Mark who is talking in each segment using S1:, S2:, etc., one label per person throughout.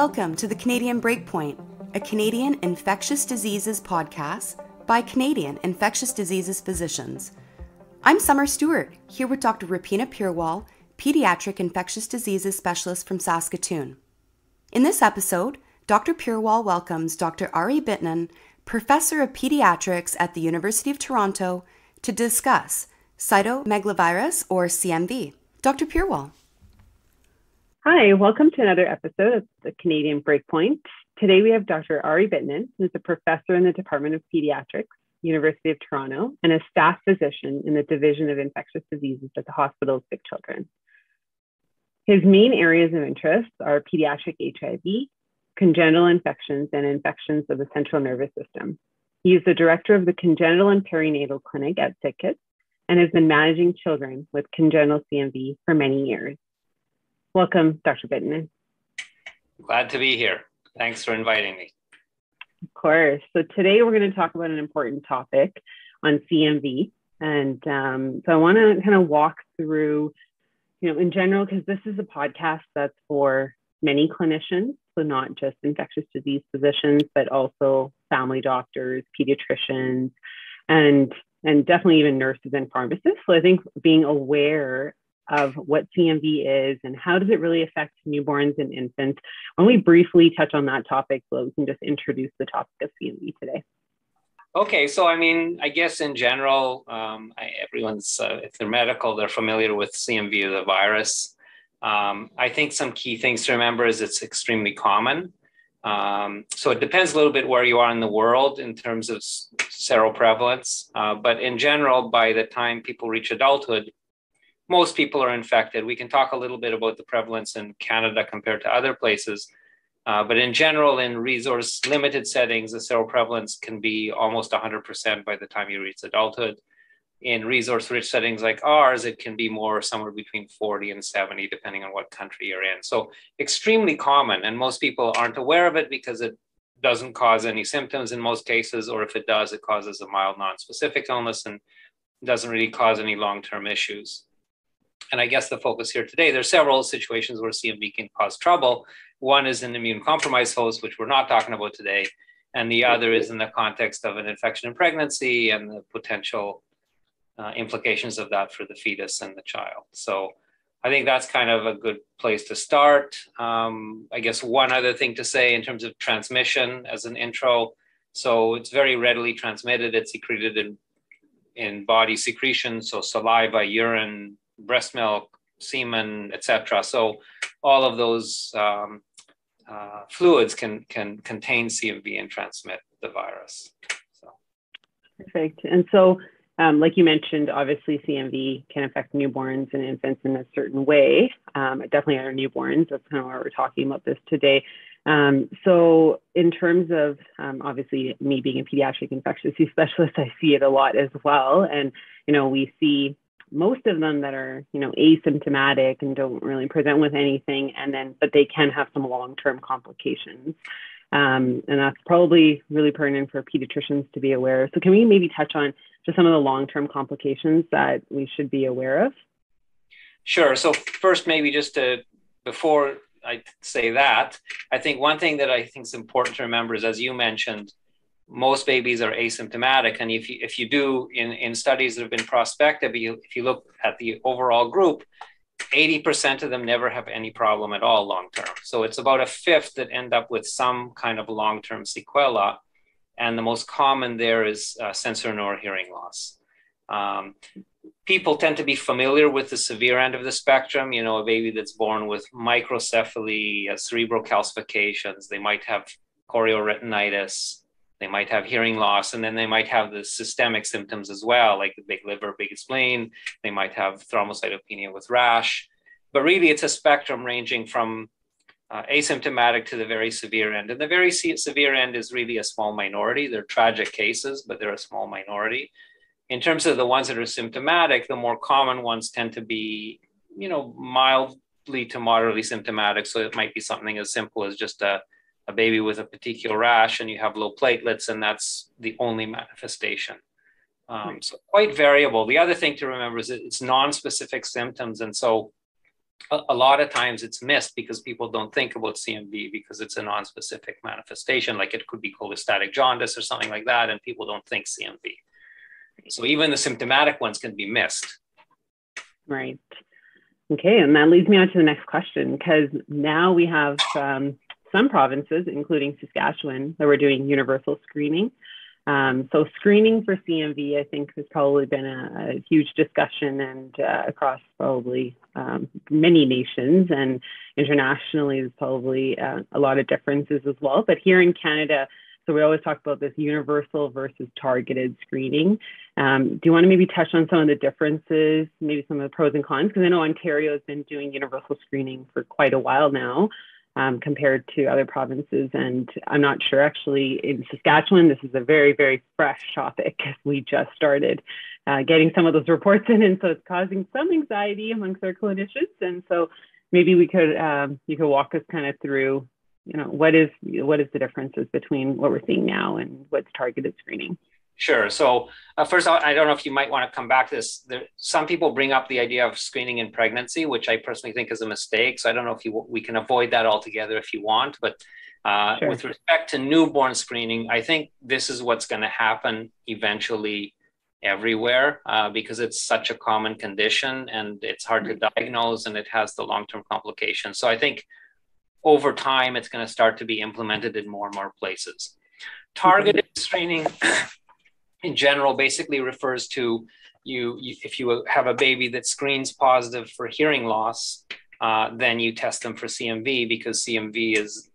S1: Welcome to the Canadian Breakpoint, a Canadian infectious diseases podcast by Canadian infectious diseases physicians. I'm Summer Stewart, here with Dr. Rupeena Purewal, pediatric infectious diseases specialist from Saskatoon. In this episode, Dr. Purewal welcomes Dr. Ari Bitnun, professor of pediatrics at the University of Toronto, to discuss Cytomegalovirus, or CMV. Dr. Purewal.
S2: Hi, welcome to another episode of the Canadian Breakpoint. Today we have Dr. Ari Bitnun, who's a professor in the Department of Pediatrics, University of Toronto, and a staff physician in the Division of Infectious Diseases at the Hospital of Sick Children. His main areas of interest are pediatric HIV, congenital infections, and infections of the central nervous system. He is the director of the Congenital and Perinatal Clinic at SickKids and has been managing children with congenital CMV for many years. Welcome, Dr. Bitnun.
S3: Glad to be here. Thanks for inviting me.
S2: Of course. So today we're going to talk about an important topic on CMV. And so I want to kind of walk through, in general, because this is a podcast that's for many clinicians, so not just infectious disease physicians, but also family doctors, pediatricians, and definitely even nurses and pharmacists. So I think being aware of what CMV is and how does it really affect newborns and infants. When we briefly touch on that topic, so we can just introduce the topic of CMV today.
S3: Okay, so I guess in general, everyone's, if they're medical, they're familiar with CMV, the virus. I think some key things to remember is it's extremely common. So it depends a little bit where you are in the world in terms of seroprevalence. But in general, by the time people reach adulthood, most people are infected. We can talk a little bit about the prevalence in Canada compared to other places. But in general, in resource limited settings, the seroprevalence can be almost 100% by the time you reach adulthood. In resource rich settings like ours, it can be more somewhere between 40 and 70, depending on what country you're in. So extremely common. And most people aren't aware of it because it doesn't cause any symptoms in most cases, or if it does, it causes a mild non-specific illness and doesn't really cause any long-term issues. And I guess the focus here today, there's several situations where CMV can cause trouble. One is an immune-compromised host, which we're not talking about today. And the other is in the context of an infection in pregnancy and the potential implications of that for the fetus and the child. So I think that's kind of a good place to start. I guess one other thing to say in terms of transmission as an intro. So it's very readily transmitted. It's secreted in body secretion, so saliva, urine, breast milk, semen, etc. So all of those fluids can contain CMV and transmit the virus. So.
S2: Perfect. And so, like you mentioned, obviously CMV can affect newborns and infants in a certain way. Definitely our newborns. That's kind of why we're talking about this today. So in terms of, obviously me being a pediatric infectious disease specialist, I see it a lot as well. And, we see most of them that are, asymptomatic and don't really present with anything, but they can have some long-term complications. And that's probably really pertinent for pediatricians to be aware of. So can we maybe touch on just some of the long-term complications that we should be aware of?
S3: Sure. So first, maybe before I say that, I think one thing that I think is important to remember is, as you mentioned, most babies are asymptomatic. And if you do in studies that have been prospective, if you look at the overall group, 80% of them never have any problem at all long-term. So it's about a fifth that end up with some kind of long-term sequela. And the most common there is sensorineural hearing loss. People tend to be familiar with the severe end of the spectrum, a baby that's born with microcephaly, cerebral calcifications, they might have chorioretinitis, they might have hearing loss, and then they might have the systemic symptoms as well, like the big liver, big spleen. They might have thrombocytopenia with rash. But really, it's a spectrum ranging from asymptomatic to the very severe end. And the very severe end is really a small minority. They're tragic cases, but they're a small minority. In terms of the ones that are symptomatic, the more common ones tend to be, mildly to moderately symptomatic. So it might be something as simple as just a baby with a particular rash and you have low platelets, and that's the only manifestation. So quite variable. The other thing to remember is that it's non-specific symptoms. And so a lot of times it's missed because people don't think about CMV because it's a non-specific manifestation, like it could be cholestatic jaundice or something like that, and people don't think CMV. So even the symptomatic ones can be missed.
S2: Right. Okay, and that leads me on to the next question, because now we have some provinces, including Saskatchewan, that we're doing universal screening. So screening for CMV, I think, has probably been a huge discussion and across probably many nations, and internationally there's probably a lot of differences as well. But here in Canada, so we always talk about this universal versus targeted screening. Do you want to maybe touch on some of the differences, maybe some of the pros and cons? Because I know Ontario has been doing universal screening for quite a while now. Compared to other provinces. And I'm not sure, actually, in Saskatchewan, this is a very, very fresh topic. We just started getting some of those reports in, and so it's causing some anxiety amongst our clinicians. And so maybe we could, you could walk us kind of through, what is the differences between what we're seeing now and what's targeted screening?
S3: Sure. So first, I don't know if you might want to come back to this. Some people bring up the idea of screening in pregnancy, which I personally think is a mistake. So I don't know if we can avoid that altogether if you want. But sure. With respect to newborn screening, I think this is what's going to happen eventually everywhere because it's such a common condition and it's hard to diagnose and it has the long-term complications. So I think over time, it's going to start to be implemented in more and more places. Targeted screening in general basically refers to if you have a baby that screens positive for hearing loss, then you test them for CMV because CMV is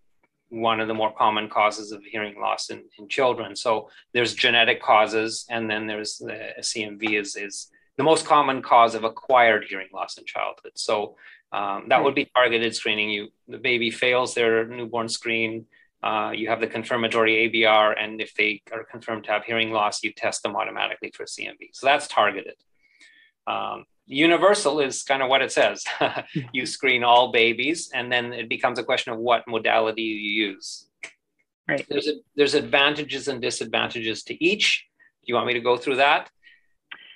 S3: one of the more common causes of hearing loss in children. So there's genetic causes, and then there's CMV is the most common cause of acquired hearing loss in childhood. So that would be targeted screening. The baby fails their newborn screen, you have the confirmatory ABR, and if they are confirmed to have hearing loss, you test them automatically for CMV. So that's targeted. Universal is kind of what it says. You screen all babies, and then it becomes a question of what modality you use.
S2: Right.
S3: There's advantages and disadvantages to each. Do you want me to go through that?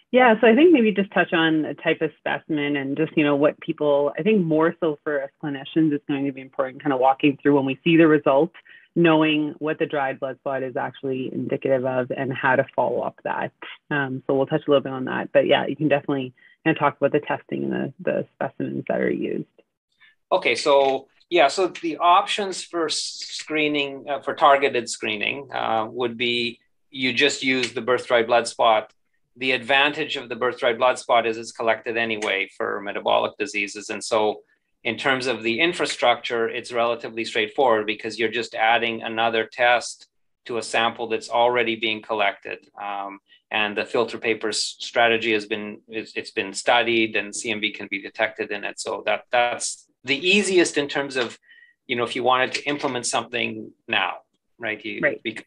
S2: Yeah, so I think maybe just touch on a type of specimen and just, what people, I think more so for us clinicians, it's going to be important kind of walking through when we see the results, knowing what the dried blood spot is actually indicative of and how to follow up that. So we'll touch a little bit on that. But yeah, you can definitely kind of talk about the testing and the specimens that are used. Okay,
S3: so yeah, so the options for screening, for targeted screening would be you just use the birth dried blood spot. The advantage of the birth dried blood spot is it's collected anyway for metabolic diseases. And so in terms of the infrastructure, it's relatively straightforward because you're just adding another test to a sample that's already being collected. And the filter paper strategy it's been studied, and CMV can be detected in it. So that's the easiest in terms of, if you wanted to implement something now, right? Because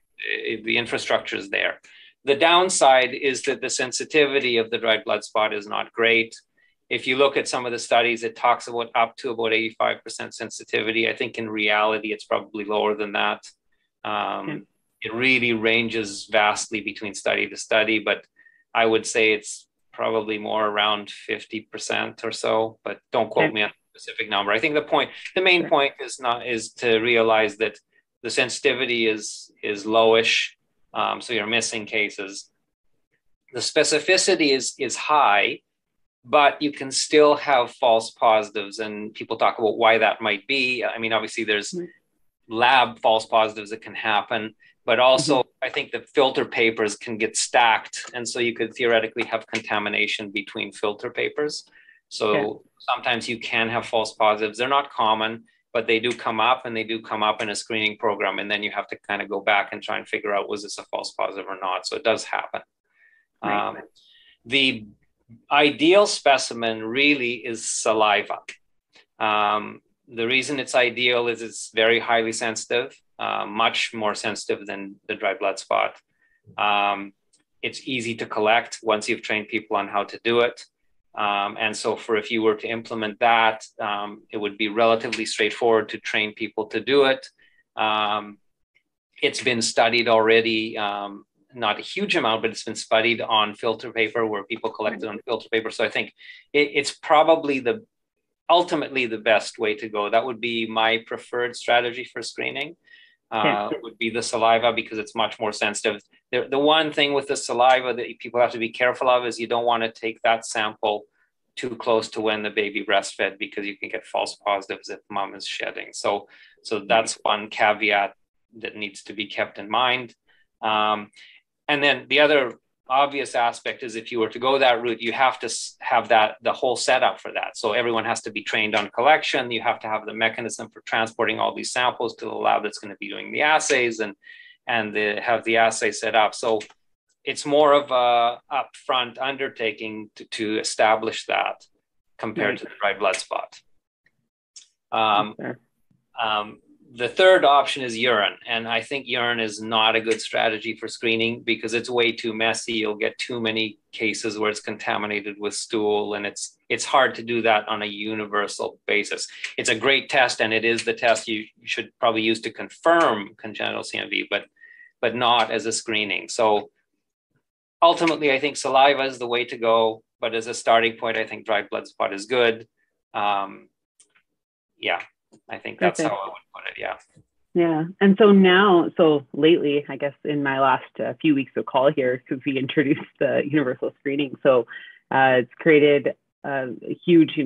S3: the infrastructure is there. The downside is that the sensitivity of the dried blood spot is not great. If you look at some of the studies, it talks about up to about 85% sensitivity. I think in reality, it's probably lower than that. It really ranges vastly between study to study, but I would say it's probably more around 50% or so, but don't quote me on a specific number. I think the main point is to realize that the sensitivity is lowish. So you're missing cases. The specificity is high, but you can still have false positives, and people talk about why that might be. I mean, obviously there's lab false positives that can happen, but also I think the filter papers can get stacked, and so you could theoretically have contamination between filter papers. So sometimes you can have false positives. They're not common, but they do come up, and they do come up in a screening program. And then you have to kind of go back and try and figure out, was this a false positive or not? So it does happen. Right. The ideal specimen really is saliva. The reason it's ideal is it's very highly sensitive, much more sensitive than the dried blood spot. It's easy to collect once you've trained people on how to do it. And so if you were to implement that, it would be relatively straightforward to train people to do it. It's been studied already, not a huge amount, but it's been studied on filter paper where people collected on filter paper. So I think it's probably the ultimately the best way to go. That would be my preferred strategy for screening. Would be the saliva, because it's much more sensitive. The one thing with the saliva that people have to be careful of is you don't want to take that sample too close to when the baby breastfed, because you can get false positives if mom is shedding. So that's one caveat that needs to be kept in mind. And then the other obvious aspect is, if you were to go that route, you have to have the whole setup for that. So everyone has to be trained on collection. You have to have the mechanism for transporting all these samples to the lab that's going to be doing the assays, and have the assay set up. So it's more of a upfront undertaking to establish that compared to the dry blood spot. The third option is urine. And I think urine is not a good strategy for screening, because it's way too messy. You'll get too many cases where it's contaminated with stool, and it's hard to do that on a universal basis. It's a great test, and it is the test you should probably use to confirm congenital CMV, but not as a screening. So ultimately, I think saliva is the way to go, but as a starting point, I think dry blood spot is good. I think that's how I would put it.
S2: Yeah. And so lately, I guess in my last few weeks of call here, because we introduced the universal screening. So it's created a huge,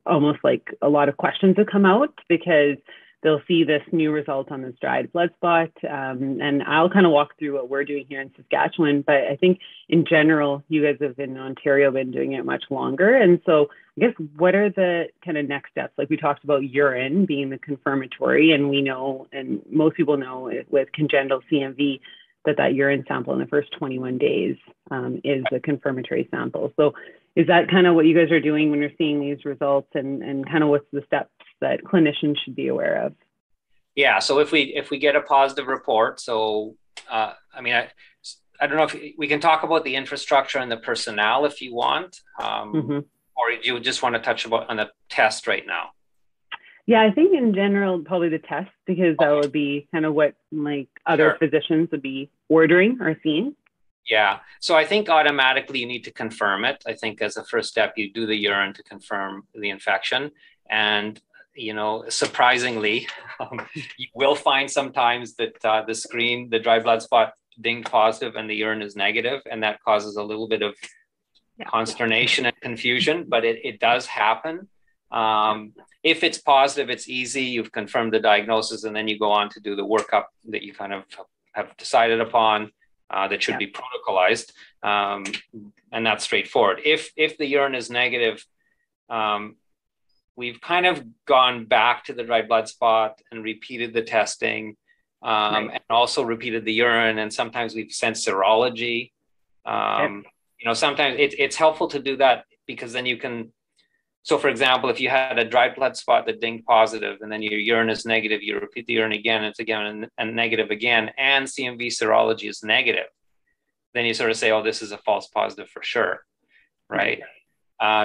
S2: almost like a lot of questions have come out, because they'll see this new result on this dried blood spot. And I'll kind of walk through what we're doing here in Saskatchewan. But I think in general, you guys have in Ontario been doing it much longer. And so I guess, what are the kind of next steps? Like we talked about urine being the confirmatory, and we know, and most people know with congenital CMV, that urine sample in the first 21 days is a confirmatory sample. So is that kind of what you guys are doing when you're seeing these results, and kind of what's the steps that clinicians should be aware of?
S3: Yeah, so if we get a positive report, so I don't know if we can talk about the infrastructure and the personnel if you want, or do you just want to touch on the test right now?
S2: Yeah, I think in general, probably the test, because that would be kind of what like other physicians would be ordering or seeing.
S3: Yeah, so I think automatically you need to confirm it. I think as a first step, you do the urine to confirm the infection. And, surprisingly, you will find sometimes that the dry blood spot dinged positive and the urine is negative, and that causes a little bit of consternation and confusion, but it does happen. If it's positive, it's easy. You've confirmed the diagnosis, and then you go on to do the workup that you kind of have decided upon. That should be protocolized, and that's straightforward. If the urine is negative, we've kind of gone back to the dry blood spot and repeated the testing, and also repeated the urine, and sometimes we've sent serology. Sometimes it's helpful to do that, because then you can. So, for example, if you had a dry blood spot that dinged positive, and then your urine is negative, you repeat the urine again, and it's again and negative again, and CMV serology is negative, then you sort of say, oh, this is a false positive for sure, right?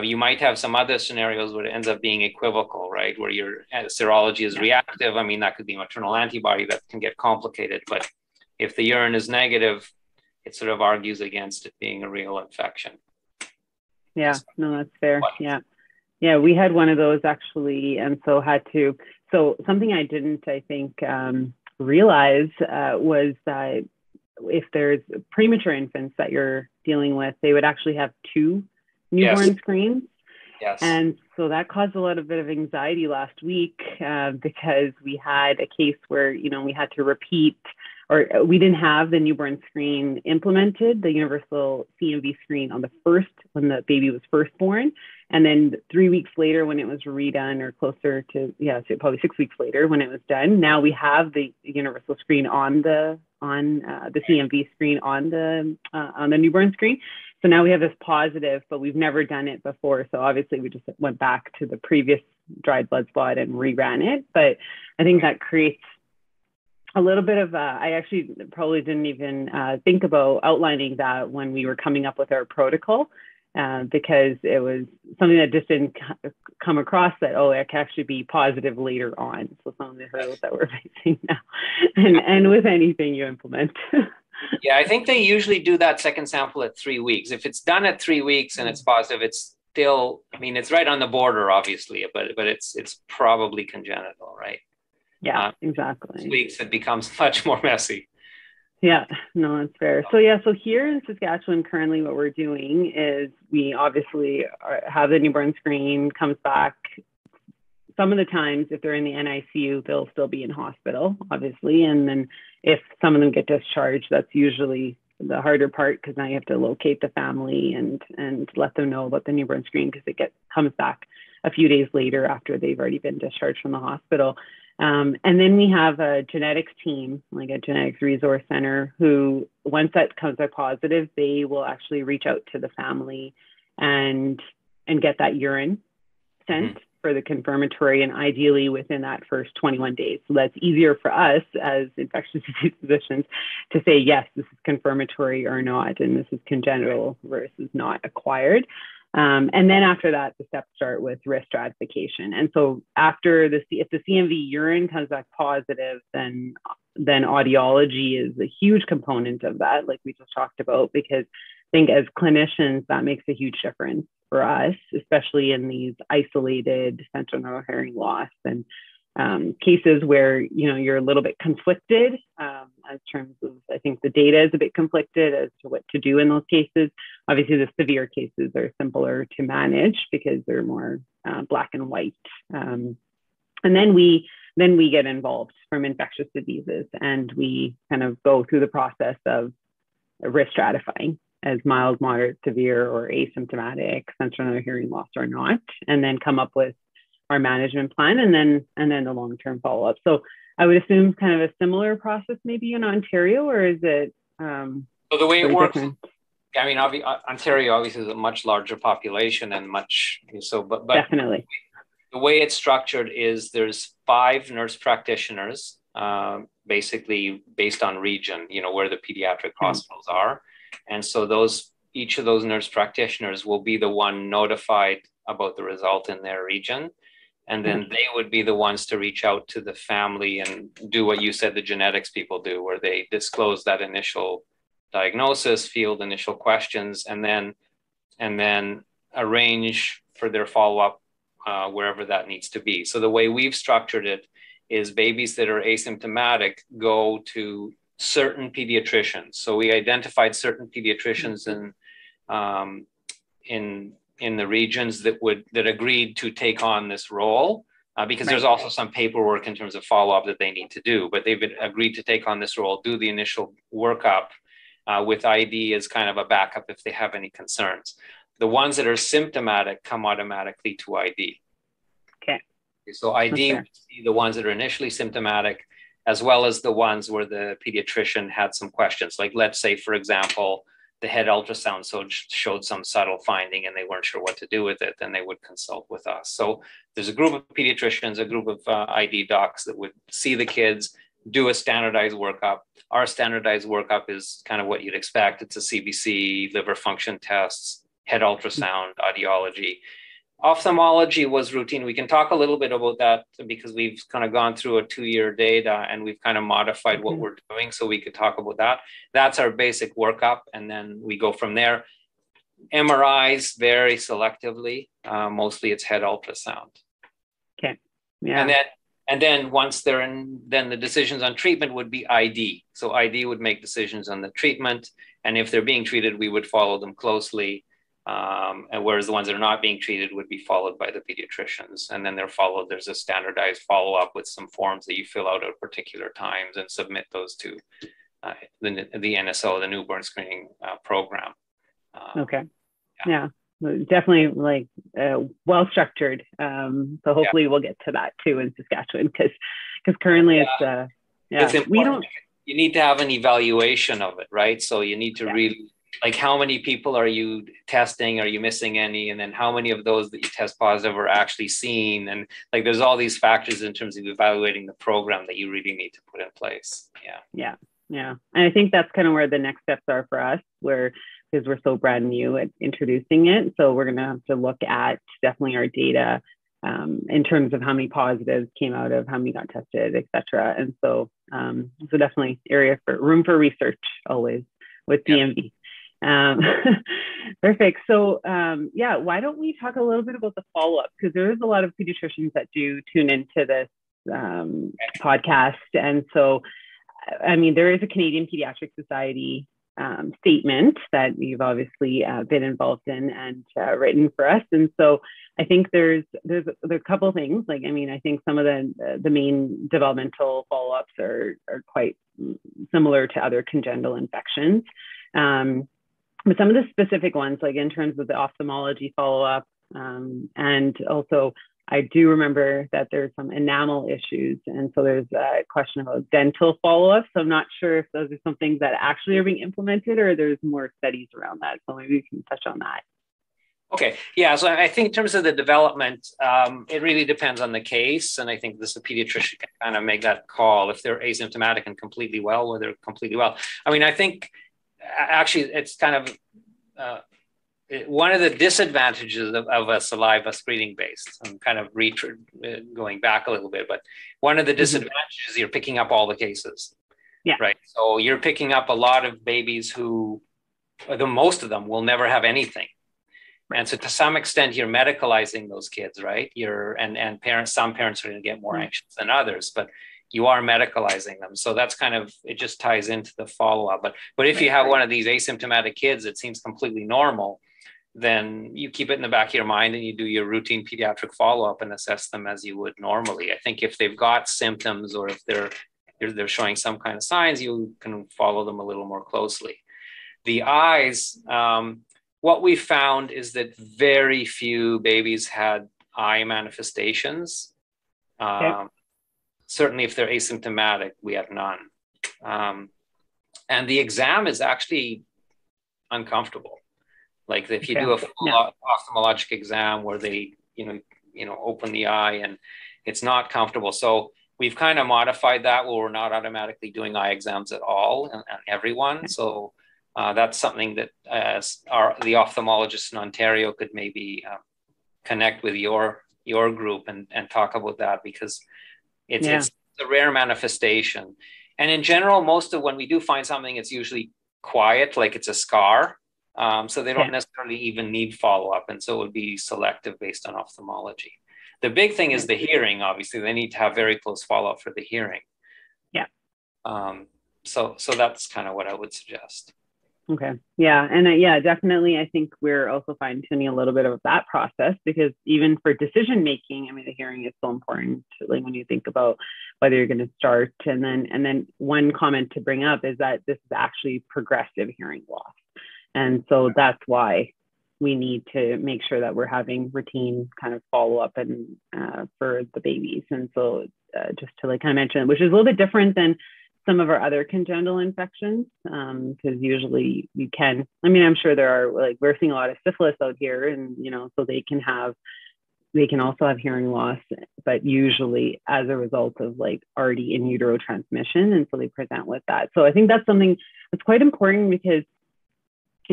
S3: You might have some other scenarios where it ends up being equivocal, right? Where your serology is reactive. I mean, that could be maternal antibody, that can get complicated. But if the urine is negative, it sort of argues against it being a real infection.
S2: Yeah, no, that's fair. Yeah, we had one of those actually, and so something I didn't, I think, realize was that if there's premature infants that you're dealing with, they would actually have two newborn screens.
S3: Yes.
S2: And so that caused a little bit of anxiety last week, because we had a case where, we had to repeat, or we didn't have the newborn screen implemented, the universal CMV screen when the baby was first born. And then 3 weeks later, when it was redone, or closer to, so probably 6 weeks later when it was done, now we have the universal screen on the CMV screen on the newborn screen. So now we have this positive, but we've never done it before. So obviously we just went back to the previous dried blood spot and reran it. But I think that creates a little bit of, I actually probably didn't even think about outlining that when we were coming up with our protocol, because it was something that just didn't come across that, it can actually be positive later on. So some of the hurdles that we're facing now, and with anything you implement. Yeah,
S3: I think they usually do that second sample at 3 weeks. If it's done at 3 weeks and it's positive, still, I mean, it's right on the border, obviously, but it's probably congenital, right?
S2: Yeah, exactly.
S3: Weeks, it becomes much more messy.
S2: Yeah, no, that's fair. So here in Saskatchewan, currently what we're doing is we obviously have the newborn screen, comes back. Some of the times, if they're in the NICU, they'll still be in hospital, obviously. And then if some of them get discharged, that's usually the harder part, because now you have to locate the family and let them know about the newborn screen, because comes back a few days later after they've already been discharged from the hospital. And then we have a genetics team, like a genetics resource center, who, once that comes back positive, they will actually reach out to the family and get that urine sent for the confirmatory, and ideally within that first 21 days. So that's easier for us as infectious disease physicians to say, yes, this is confirmatory or not, and this is congenital versus not acquired. And then after that, the steps start with risk stratification. And so after if the CMV urine comes back positive, then audiology is a huge component of that, like we just talked about, because I think as clinicians, that makes a huge difference for us, especially in these isolated sentinel nodal hearing loss and cases where, you're a little bit conflicted in terms of, I think the data is a bit conflicted as to what to do in those cases. Obviously, the severe cases are simpler to manage because they're more black and white. And then we get involved from infectious diseases, and we kind of go through the process of risk stratifying as mild, moderate, severe, or asymptomatic sentinel nodal hearing loss or not, and then come up with our management plan, and then the long-term follow-up. So I would assume kind of a similar process maybe in Ontario, or is it?
S3: So the way it works,
S2: different?
S3: I mean, Ontario obviously is a much larger population and but
S2: definitely.
S3: The way it's structured is there's 5 nurse practitioners, basically based on region, where the pediatric hospitals are. And so each of those nurse practitioners will be the one notified about the result in their region. And then they would be the ones to reach out to the family and do what you said the genetics people do, where they disclose that initial diagnosis, field initial questions, and then arrange for their follow-up wherever that needs to be. So the way we've structured it is babies that are asymptomatic go to certain pediatricians. So we identified certain pediatricians in the regions that agreed to take on this role, because there's also some paperwork in terms of follow-up that they need to do, but they've agreed to take on this role, do the initial workup with ID as kind of a backup if they have any concerns. The ones that are symptomatic come automatically to ID.
S2: Okay.
S3: So ID would be the ones that are initially symptomatic, as well as the ones where the pediatrician had some questions. Like, let's say, for example, the head ultrasound showed some subtle finding and they weren't sure what to do with it, then they would consult with us. So there's a group of pediatricians, a group of ID docs that would see the kids, do a standardized workup. Our standardized workup is kind of what you'd expect. It's a CBC, liver function tests, head ultrasound, audiology. Ophthalmology was routine. We can talk a little bit about that because we've kind of gone through a 2-year data and we've kind of modified what we're doing, so we could talk about that. That's our basic workup, and then we go from there. MRIs very selectively. Mostly it's head ultrasound.
S2: Okay. Yeah.
S3: And then once they're in, then the decisions on treatment would be ID. So ID would make decisions on the treatment, and if they're being treated, we would follow them closely. And whereas the ones that are not being treated would be followed by the pediatricians, and then there's a standardized follow-up with some forms that you fill out at particular times and submit those to the NSO, the newborn screening program.
S2: Okay. Yeah. Definitely well structured. So hopefully we'll get to that too in Saskatchewan, because currently it's important.
S3: You need to have an evaluation of it, right? So you need to really, like, how many people are you testing? Are you missing any? And then how many of those that you test positive are actually seen? And like, there's all these factors in terms of evaluating the program that you really need to put in place.
S2: Yeah. And I think that's kind of where the next steps are for us, because we're so brand new at introducing it. So we're going to have to look at definitely our data in terms of how many positives came out of, how many got tested, et cetera. And so definitely room for research always with CMV. Perfect. So, yeah, why don't we talk a little bit about the follow-up? Because there is a lot of pediatricians that do tune into this podcast. And so, I mean, there is a Canadian Pediatric Society statement that you've obviously been involved in and written for us. And so I think there's a couple of things. Like, I mean, I think some of the main developmental follow-ups are quite similar to other congenital infections. But some of the specific ones, like in terms of the ophthalmology follow-up, and also I do remember that there's some enamel issues. And so there's a question about dental follow-up. So I'm not sure if those are some things that actually are being implemented or there's more studies around that. So maybe we can touch on that.
S3: Okay. Yeah. So I think in terms of the development, it really depends on the case. And I think the pediatrician can kind of make that call if they're asymptomatic and completely well, or they're completely well. I mean, I think actually it's kind of one of the disadvantages of a saliva screening based. I'm kind of going back a little bit, but one of the disadvantages is you're picking up all the cases.
S2: Yeah.
S3: Right. So you're picking up a lot of babies who, most of them will never have anything. And so to some extent, you're medicalizing those kids, right? Some parents are going to get more anxious than others, but you are medicalizing them. So that's kind of, it just ties into the follow-up. But if you have one of these asymptomatic kids that seems completely normal, then you keep it in the back of your mind and you do your routine pediatric follow-up and assess them as you would normally. I think if they've got symptoms or if they're showing some kind of signs, you can follow them a little more closely. The eyes, what we found is that very few babies had eye manifestations. Certainly if they're asymptomatic, we have none. And the exam is actually uncomfortable. Like if you do a full ophthalmologic exam where they, open the eye and it's not comfortable. So we've kind of modified that where we're not automatically doing eye exams at all on everyone. So that's something that the ophthalmologist in Ontario could maybe connect with your group and talk about that, because it's a rare manifestation. And in general, most of when we do find something, it's usually quiet, like it's a scar. So they don't necessarily even need follow-up. And so it would be selective based on ophthalmology. The big thing is the hearing, obviously. They need to have very close follow-up for the hearing.
S2: Yeah.
S3: So that's kind of what I would suggest.
S2: Okay. Yeah. And definitely. I think we're also fine tuning a little bit of that process, because even for decision making, I mean, the hearing is so important. Like when you think about whether you're going to start, and then one comment to bring up is that this is actually progressive hearing loss. And so that's why we need to make sure that we're having routine kind of follow up and for the babies. And so just to kind of mention, which is a little bit different than some of our other congenital infections, because usually you can, I mean, I'm sure there are, we're seeing a lot of syphilis out here, and, so they can also have hearing loss, but usually as a result of already in utero transmission. And so they present with that. So I think that's something that's quite important, because,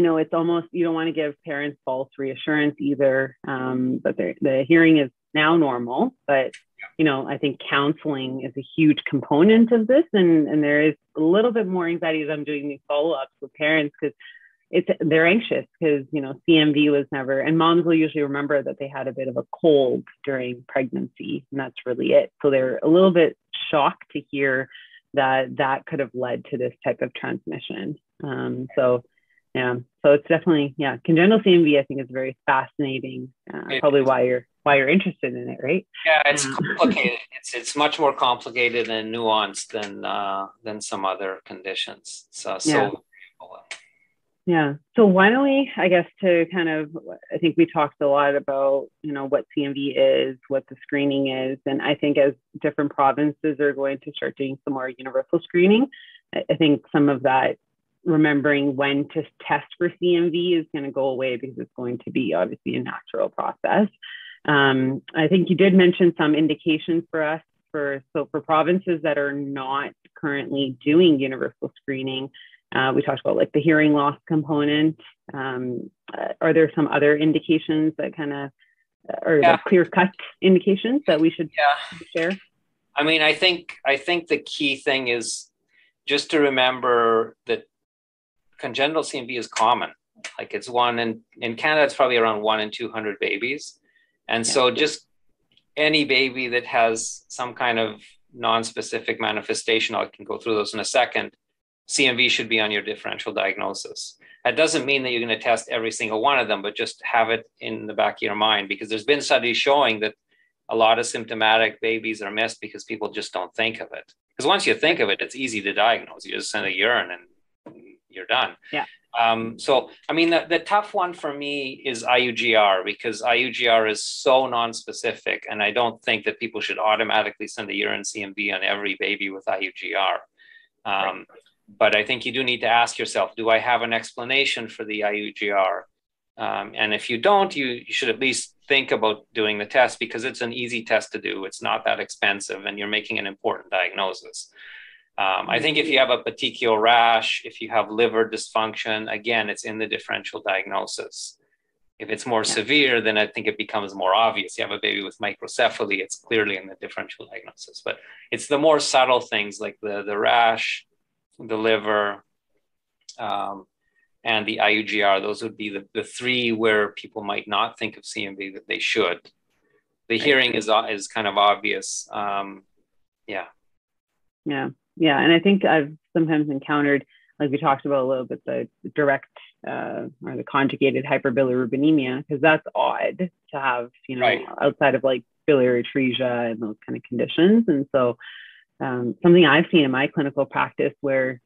S2: it's almost, you don't want to give parents false reassurance either, but the hearing is now normal, but I think counseling is a huge component of this. And there is a little bit more anxiety as I'm doing these follow-ups with parents, because they're anxious because, CMV was never, and moms will usually remember that they had a bit of a cold during pregnancy, and that's really it. So they're a little bit shocked to hear that could have led to this type of transmission. So it's definitely, congenital CMV, I think, is very fascinating. Probably why you're interested in it, right?
S3: Yeah, it's complicated. It's much more complicated and nuanced than some other conditions. So
S2: why don't we, I guess, I think we talked a lot about, what CMV is, what the screening is. And I think as different provinces are going to start doing some more universal screening, I think some of that remembering when to test for CMV is going to go away, because it's going to be obviously a natural process. I think you did mention some indications for us for provinces that are not currently doing universal screening. We talked about the hearing loss component. Are there some other indications that the clear-cut indications that we should share?
S3: I mean, I think the key thing is just to remember that congenital CMV is common. like it's in Canada, it's probably around 1 in 200 babies. And so just any baby that has some kind of non-specific manifestation, I can go through those in a second, CMV should be on your differential diagnosis. That doesn't mean that you're going to test every single one of them, but just have it in the back of your mind, because there's been studies showing that a lot of symptomatic babies are missed because people just don't think of it. Because once you think of it, it's easy to diagnose. You just send a urine and you're done.
S2: Yeah.
S3: So, I mean, the tough one for me is IUGR, because IUGR is so non-specific, and I don't think that people should automatically send a urine CMV on every baby with IUGR. But I think you do need to ask yourself, do I have an explanation for the IUGR? And if you don't, you should at least think about doing the test, because it's an easy test to do. It's not that expensive, and you're making an important diagnosis. I think if you have a petechial rash, if you have liver dysfunction, again, it's in the differential diagnosis. If it's more severe, then I think it becomes more obvious. You have a baby with microcephaly, it's clearly in the differential diagnosis. But it's the more subtle things like the rash, the liver, and the IUGR. Those would be the three where people might not think of CMV that they should. The hearing is kind of obvious.
S2: Yeah, and I think I've sometimes encountered, like we talked about a little bit, the direct or the conjugated hyperbilirubinemia, because that's odd to have, outside of like biliary atresia and those kind of conditions. And so something I've seen in my clinical practice where,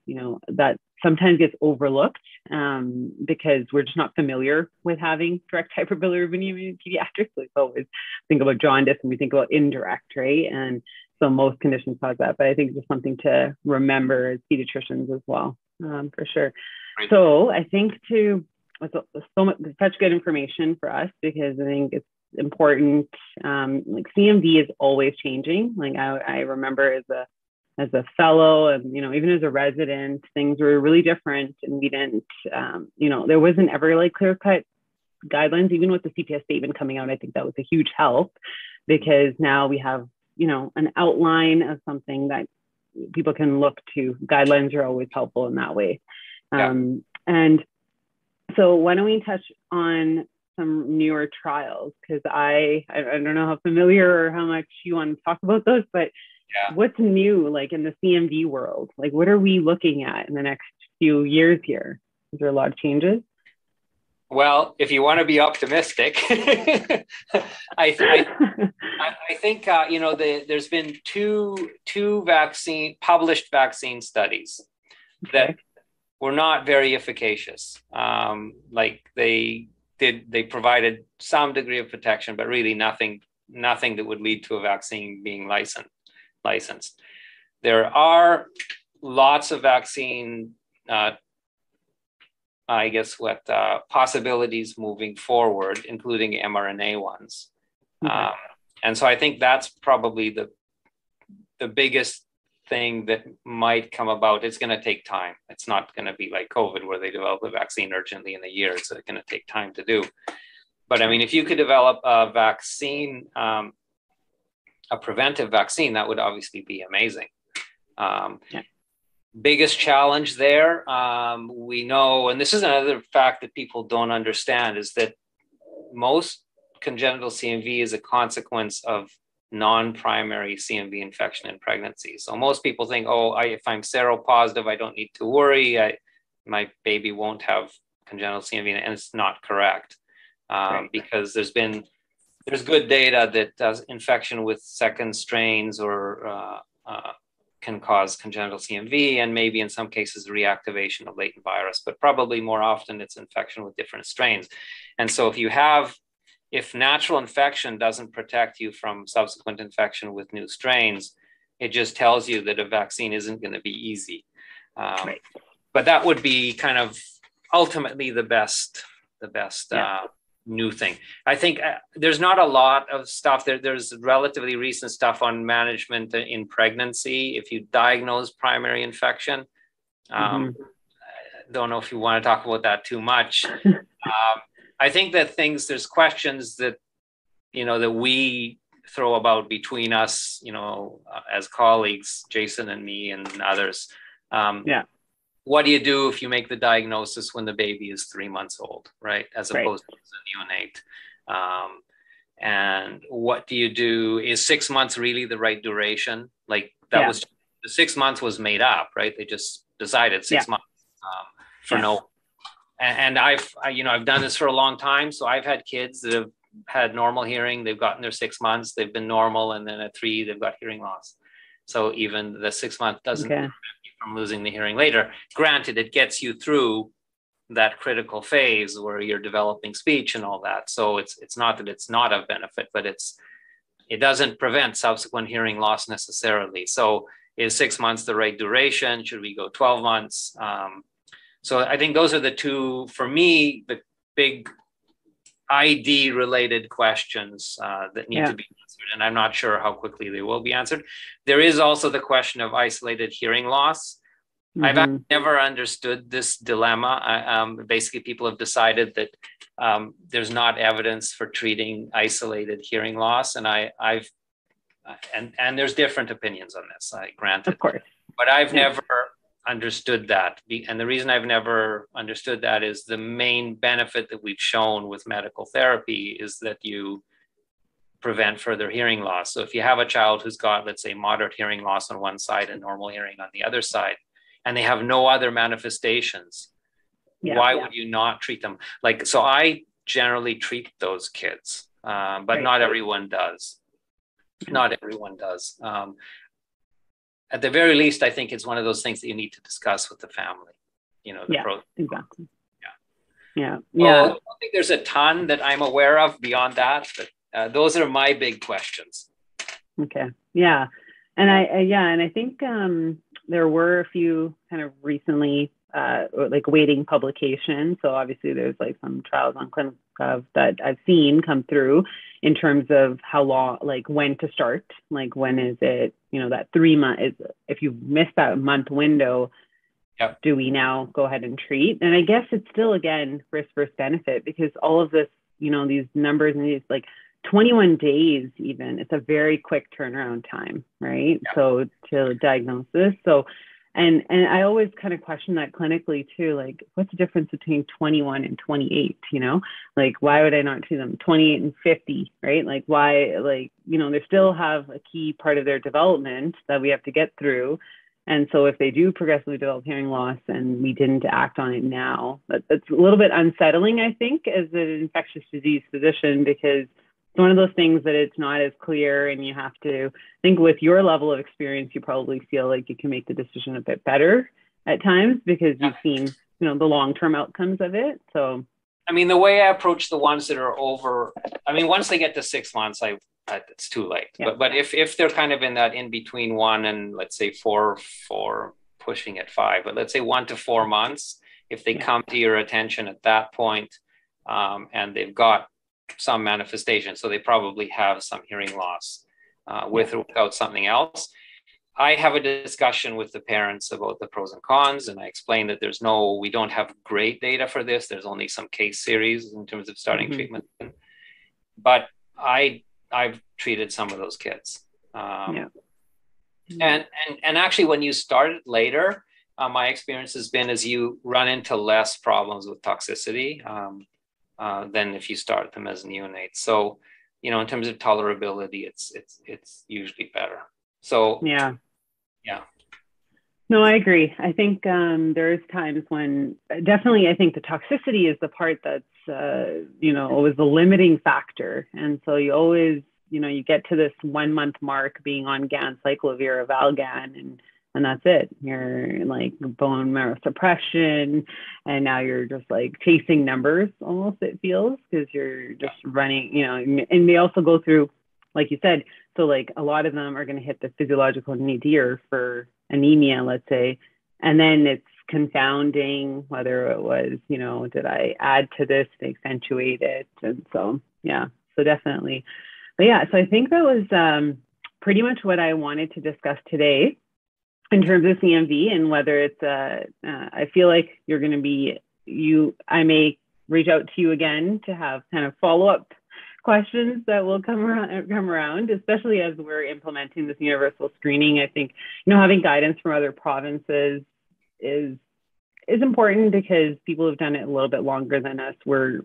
S2: that sometimes gets overlooked because we're just not familiar with having direct hyperbilirubinemia in pediatrics. Like always think about jaundice and we think about indirect, right? And so most conditions cause that, but I think it's something to remember as pediatricians as well, for sure. Right. So I think such good information for us, because I think it's important. Like CMV is always changing. Like I remember as a fellow and, even as a resident, things were really different, and we didn't, there wasn't ever like clear-cut guidelines. Even with the CPS statement coming out, I think that was a huge help, because now we have, an outline of something that people can look to. Guidelines are always helpful in that way. Yeah. And so why don't we touch on some newer trials? Because I don't know how familiar or how much you want to talk about those, but what's new, like in the CMV world? Like, what are we looking at in the next few years here? Is there a lot of changes?
S3: Well, if you want to be optimistic, I think there's been two published vaccine studies that were not very efficacious. Like they provided some degree of protection, but really nothing that would lead to a vaccine being licensed. There are lots of vaccine possibilities moving forward, including mRNA ones. And so I think that's probably the biggest thing that might come about. It's going to take time. It's not going to be like COVID, where they develop a vaccine urgently in a year. It's going to take time to do. But I mean, if you could develop a vaccine, a preventive vaccine, that would obviously be amazing. Biggest challenge there, we know, and this is another fact that people don't understand, is that most congenital CMV is a consequence of non-primary CMV infection in pregnancy. So most people think, if I'm seropositive, I don't need to worry. My baby won't have congenital CMV, and it's not correct, because there's good data that infection with second strains or can cause congenital CMV, and maybe in some cases reactivation of latent virus, but probably more often it's infection with different strains. And so if natural infection doesn't protect you from subsequent infection with new strains, it just tells you that a vaccine isn't going to be easy. But that would be kind of ultimately the best new thing. I think there's not a lot of stuff there. There's relatively recent stuff on management in pregnancy if you diagnose primary infection. I don't know if you want to talk about that too much. I think that there's questions that that we throw about between us, as colleagues, Jason and me and others. what do you do if you make the diagnosis when the baby is 3 months old, right? As opposed to a neonate. And what do you do? Is 6 months really the right duration? Like that was, the 6 months was made up, right? They just decided 6 months for no. And I've done this for a long time. So I've had kids that have had normal hearing. They've gotten their 6 months, they've been normal. And then at 3, they've got hearing loss. So even the 6 month doesn't prevent you from losing the hearing later. Granted, it gets you through that critical phase where you're developing speech and all that. So it's not that it's not of benefit, but it doesn't prevent subsequent hearing loss necessarily. So is 6 months the right duration? Should we go 12 months? So I think those are the two, for me, the big ID related questions that need to be answered. And I'm not sure how quickly they will be answered. There is also the question of isolated hearing loss. I've never understood this dilemma. Basically, people have decided that there's not evidence for treating isolated hearing loss. And and there's different opinions on this, I granted.
S2: Of course.
S3: But I've never understood that. And the reason I've never understood that is the main benefit that we've shown with medical therapy is that you prevent further hearing loss. So if you have a child who's got, let's say, moderate hearing loss on one side and normal hearing on the other side, and they have no other manifestations, why would you not treat them? Like, so I generally treat those kids, but not everyone does. Not everyone does. At the very least, I think it's one of those things that you need to discuss with the family.
S2: Exactly.
S3: Well, I don't think there's a ton that I'm aware of beyond that, but those are my big questions.
S2: Okay. Yeah. And I think there were a few kind of recently like waiting publications. So obviously there's like some trials on ClinicalGov that I've seen come through in terms of how long, like when to start, like when is it, that 3 month is, if you miss that month window, do we now go ahead and treat? And I guess it's still, again, risk versus benefit, because all of this, these numbers and these like 21 days, even, it's a very quick turnaround time, right? So to diagnose this. So, and I always kind of question that clinically too, like what's the difference between 21 and 28, like why would I not treat them 28 and 50, right? Like why, like, they still have a key part of their development that we have to get through. And so if they do progressively develop hearing loss and we didn't act on it now, that's a little bit unsettling, I think, as an infectious disease physician, because it's one of those things that it's not as clear, and you have to think with your level of experience, you probably feel like you can make the decision a bit better at times because you've seen, the long-term outcomes of it. So,
S3: I mean, the way I approach the ones that are over, once they get to 6 months, it's too late. But if they're kind of in that in between 1 and let's say 4 pushing at 5, but let's say 1 to 4 months, if they come to your attention at that point, and they've got some manifestation, so they probably have some hearing loss with or without something else, I have a discussion with the parents about the pros and cons, and I explain that we don't have great data for this. There's only some case series in terms of starting treatment, but I've treated some of those kids. And actually, when you start it later, my experience has been is you run into less problems with toxicity than if you start them as neonates. So, in terms of tolerability, it's usually better. So
S2: No, I agree. I think there's times when definitely I think the toxicity is the part that's always the limiting factor. And so you always, you get to this 1 month mark being on ganciclovir or Valgan, and that's it. You're like bone marrow suppression, and now you're just like chasing numbers almost, it feels, because you're just running, and they also go through, like you said, so like a lot of them are going to hit the physiological nadir for anemia, let's say, and then it's confounding whether it was, did I add to this to accentuate it? And so, so definitely. But so I think that was pretty much what I wanted to discuss today in terms of CMV, and whether it's, I feel like you're going to be, I may reach out to you again to have kind of follow-up questions that will come around, especially as we're implementing this universal screening. I think, having guidance from other provinces is is important because people have done it a little bit longer than us. We're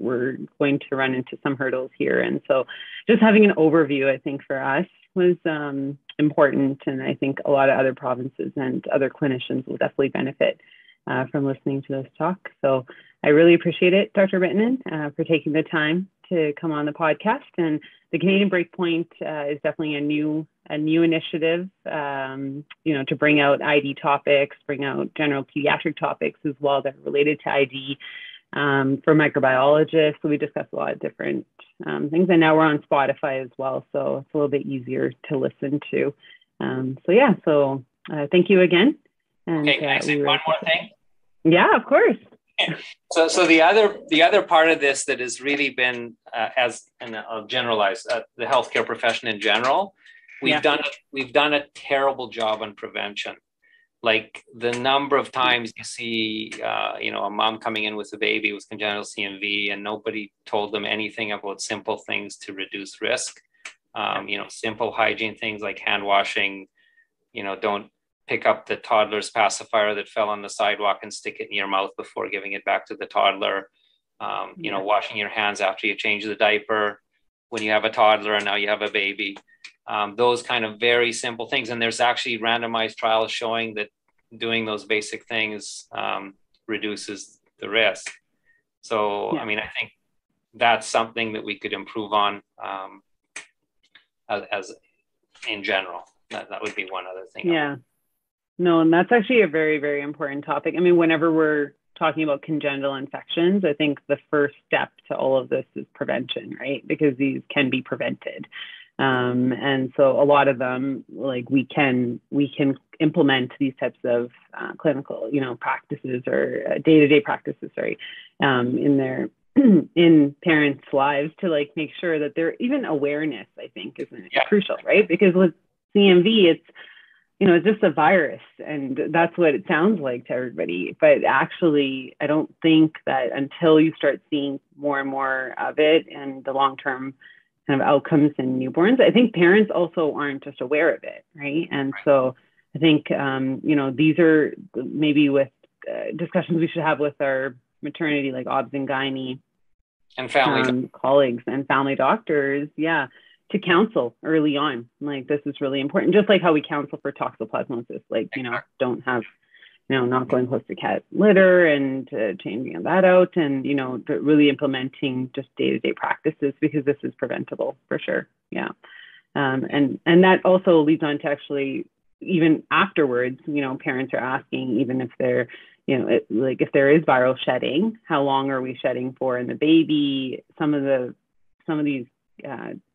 S2: going to run into some hurdles here. And so just having an overview, I think for us was important. And I think a lot of other provinces and other clinicians will definitely benefit from listening to this talk. So I really appreciate it, Dr. Bitnun, for taking the time to come on the podcast. And the Canadian Breakpoint is definitely a new initiative, to bring out ID topics, bring out general pediatric topics as well that are related to ID for microbiologists. So we discuss a lot of different things, and now we're on Spotify as well, so it's a little bit easier to listen to. So thank you again. And,
S3: okay, can I say one more thing?
S2: Yeah, of course.
S3: So the other part of this that has really been I'll generalize the healthcare profession in general, we've done a terrible job on prevention. Like the number of times you see a mom coming in with a baby with congenital CMV and nobody told them anything about simple things to reduce risk. Simple hygiene things like hand washing. Don't pick up the toddler's pacifier that fell on the sidewalk and stick it in your mouth before giving it back to the toddler. Washing your hands after you change the diaper when you have a toddler and now you have a baby. Those kind of very simple things. And there's actually randomized trials showing that doing those basic things reduces the risk. So, I think that's something that we could improve on as in general. That would be one other thing.
S2: Yeah. No, and that's actually a very, very important topic. I mean, whenever we're talking about congenital infections, I think the first step to all of this is prevention, right? Because these can be prevented. And so a lot of them, like we can implement these types of clinical, practices or day-to-day practices, in parents' lives to like make sure that they're even awareness, I think, is crucial, right? Because with CMV, it's just a virus, and that's what it sounds like to everybody. But actually, I don't think that until you start seeing more and more of it and the long-term kind of outcomes in newborns, I think parents also aren't just aware of it, right? And so I think, these are maybe with discussions we should have with our maternity, like obs and gynae
S3: and family
S2: colleagues and family doctors, to counsel early on. Like, this is really important, just like how we counsel for toxoplasmosis, like, don't have, not going close to cat litter and changing that out, and, but really implementing just day-to-day practices, because this is preventable for sure. Yeah. And that also leads on to actually, even afterwards, parents are asking, even if they're, if there is viral shedding, how long are we shedding for in the baby? Some of these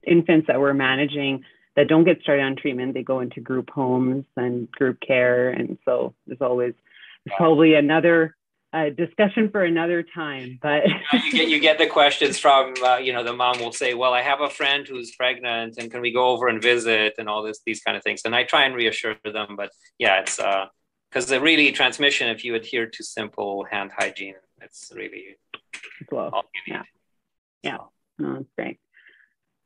S2: infants that we're managing that don't get started on treatment, they go into group homes and group care. And so there's probably another discussion for another time, but
S3: you get the questions from, the mom will say, well, I have a friend who's pregnant and can we go over and visit and all these kind of things. And I try and reassure them, but it's because the really transmission, if you adhere to simple hand hygiene, it's really all you need.
S2: Yeah. No, that's great.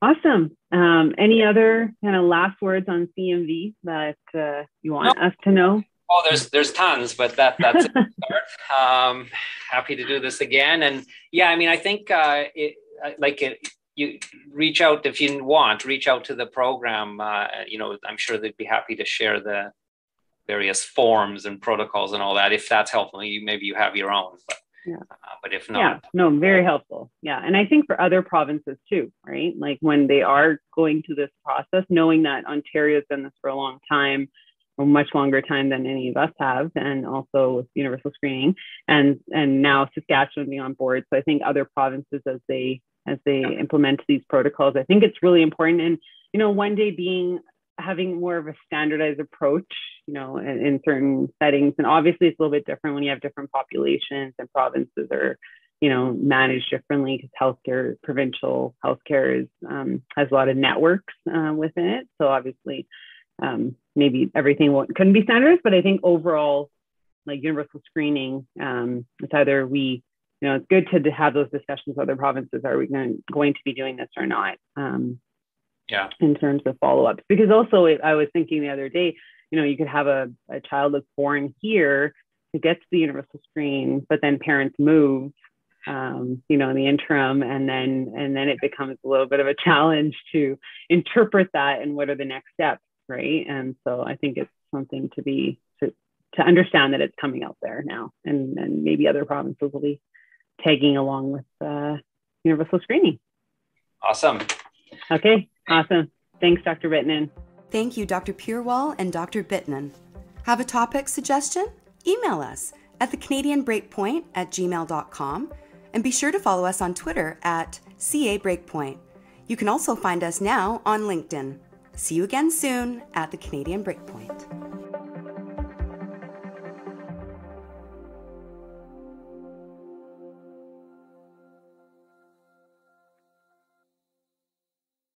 S2: Awesome. Any other kind of last words on CMV that you want us to know?
S3: Oh, there's tons, but that's a start. Happy to do this again. And I think you reach out if you want, reach out to the program. I'm sure they'd be happy to share the various forms and protocols and all that. If that's helpful, maybe you have your own, but if not.
S2: Very helpful. Yeah. And I think for other provinces too, right? Like when they are going through this process, knowing that Ontario's done this for a long time, a much longer time than any of us have, and also with universal screening, and now Saskatchewan being on board. So I think other provinces, as they implement these protocols, I think it's really important. And one day having more of a standardized approach, in certain settings. And obviously it's a little bit different when you have different populations and provinces are, managed differently, because provincial healthcare has a lot of networks within it. So obviously, maybe everything couldn't be standardized, but I think overall, like universal screening, it's either it's good to have those discussions with other provinces. Are we going to be doing this or not? In terms of follow-ups, because also I was thinking the other day, you could have a child that's born here to get to the universal screen, but then parents move, in the interim, and then it becomes a little bit of a challenge to interpret that and what are the next steps, right? And so I think it's something to understand that it's coming out there now, and maybe other provinces will be tagging along with universal screening.
S3: Awesome.
S2: Okay, awesome. Thanks, Dr. Bitnun.
S1: Thank you, Dr. Purewal and Dr. Bitnun. Have a topic suggestion? Email us at thecanadianbreakpoint@gmail.com, and be sure to follow us on Twitter at @CABreakpoint. You can also find us now on LinkedIn. See you again soon at the Canadian Breakpoint.